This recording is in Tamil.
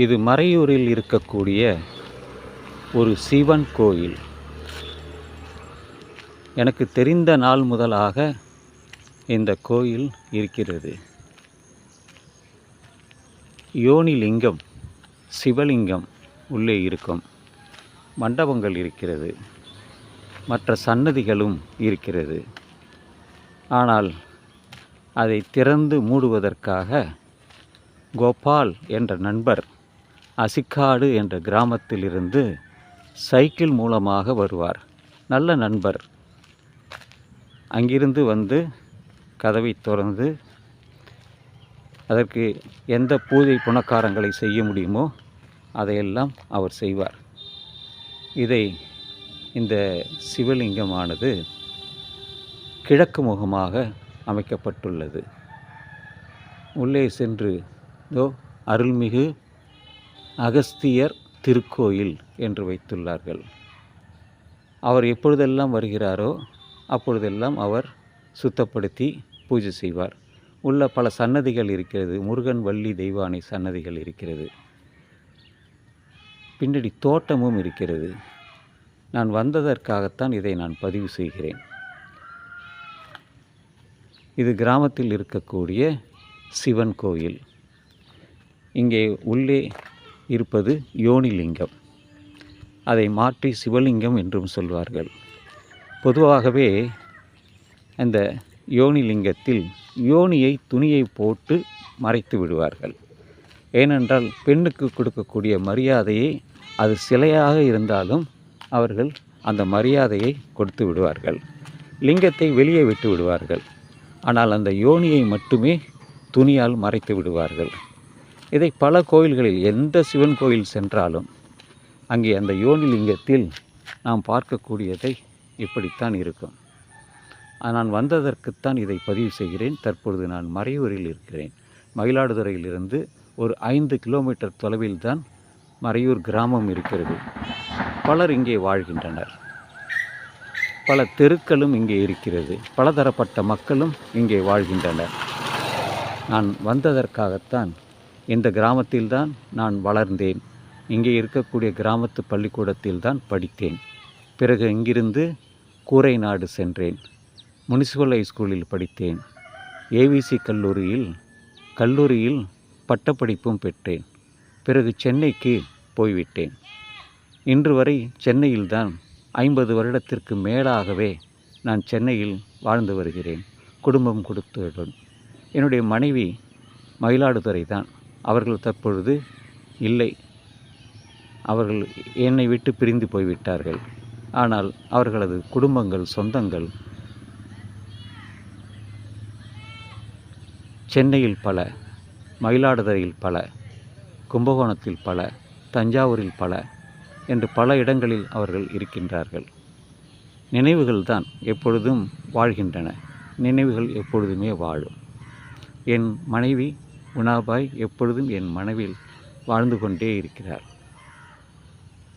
இது மறையூரில் இருக்கக்கூடிய ஒரு சிவன் கோயில். எனக்கு தெரிந்த நாள் முதலாக இந்த கோயில் இருக்கிறது. யோனி லிங்கம், சிவலிங்கம் உள்ளே இருக்கும். மண்டபங்கள் இருக்கிறது, மற்ற சன்னதிகளும் இருக்கிறது. ஆனால் அதை திறந்து மூடுவதற்காக கோபால் என்ற நண்பர் அசிக்காடு என்ற கிராமத்திலிருந்து சைக்கிள் மூலமாக வருவார். நல்ல நண்பர். அங்கிருந்து வந்து கதவை திறந்து அதற்கு எந்த பூஜை புனக்காரங்களை செய்ய முடியுமோ அதையெல்லாம் அவர் செய்வார். இந்த சிவலிங்கமானது கிழக்கு முகமாக அமைக்கப்பட்டுள்ளது. உள்ளே சென்று அருள்மிகு அகஸ்தியர் திருக்கோயில் என்று வைத்துள்ளார்கள். அவர் எப்பொழுதெல்லாம் வருகிறாரோ அப்பொழுதெல்லாம் அவர் சுத்தப்படுத்தி பூஜை செய்வார். உள்ள பல சன்னதிகள் இருக்கிறது. முருகன், வள்ளி, தெய்வானை சன்னதிகள் இருக்கிறது. பின்னாடி தோட்டமும் இருக்கிறது. நான் வந்ததற்காகத்தான் இதை நான் பதிவு செய்கிறேன். இது கிராமத்தில் இருக்கக்கூடிய சிவன் கோயில். இங்கே உள்ளே இருப்பது யோனிலிங்கம். அதை மாற்றி சிவலிங்கம் என்றும் சொல்வார்கள். பொதுவாகவே அந்த யோனிலிங்கத்தில் யோனியை துணியை போட்டு மறைத்து விடுவார்கள். ஏனென்றால் பெண்ணுக்கு கொடுக்கக்கூடிய மரியாதையை, அது சிலையாக இருந்தாலும் அவர்கள் அந்த மரியாதையை கொடுத்து விடுவார்கள். லிங்கத்தை வெளியே விட்டு விடுவார்கள். ஆனால் அந்த யோனியை மட்டுமே துணியால் மறைத்து விடுவார்கள். இதை பல கோயில்களில், எந்த சிவன் கோயில் சென்றாலும் அங்கே அந்த யோனி லிங்கத்தில் நாம் பார்க்கக்கூடியதை இப்படித்தான் இருக்கும். நான் வந்ததற்குத்தான் இதை பதிவு செய்கிறேன். தற்பொழுது நான் மறையூரில் இருக்கிறேன். மயிலாடுதுறையிலிருந்து ஒரு 5 கிலோமீட்டர் தொலைவில் தான் மறையூர் கிராமம் இருக்கிறது. பலர் இங்கே வாழ்கின்றனர். பல தெருக்களும் இங்கே இருக்கிறது. பலதரப்பட்ட மக்களும் இங்கே வாழ்கின்றனர். நான் வந்ததற்காகத்தான். இந்த கிராமத்தில்தான் நான் வளர்ந்தேன். இங்கே இருக்கக்கூடிய கிராமத்து பள்ளிக்கூடத்தில்தான் படித்தேன். பிறகு இங்கிருந்து கூரை நாடு சென்றேன். முனிசிபல் ஹைஸ்கூலில் படித்தேன். ஏவிசி கல்லூரியில் பட்டப்படிப்பும் பெற்றேன். பிறகு சென்னைக்கு போய்விட்டேன். இன்று வரை சென்னையில்தான் 50 வருடத்திற்கு மேலாகவே நான் சென்னையில் வாழ்ந்து வருகிறேன். குடும்பம் கொடுத்ததுடன். என்னுடைய மனைவி மயிலாடுதுறை தான். அவர்கள் தற்பொழுது இல்லை. அவர்கள் என்னை விட்டு பிரிந்து போய்விட்டார்கள். ஆனால் அவர்களது குடும்பங்கள், சொந்தங்கள் சென்னையில் பல, மயிலாடுதுறையில் பல, கும்பகோணத்தில் பல, தஞ்சாவூரில் பல என்று பல இடங்களில் அவர்கள் இருக்கின்றார்கள். நினைவுகள் தான் எப்பொழுதும் வாழ்கின்றன. நினைவுகள் எப்பொழுதுமே வாழும். என் மனைவி உணாபாய் எப்பொழுதும் என் மனதில் வாழ்ந்து கொண்டே இருக்கிறார்.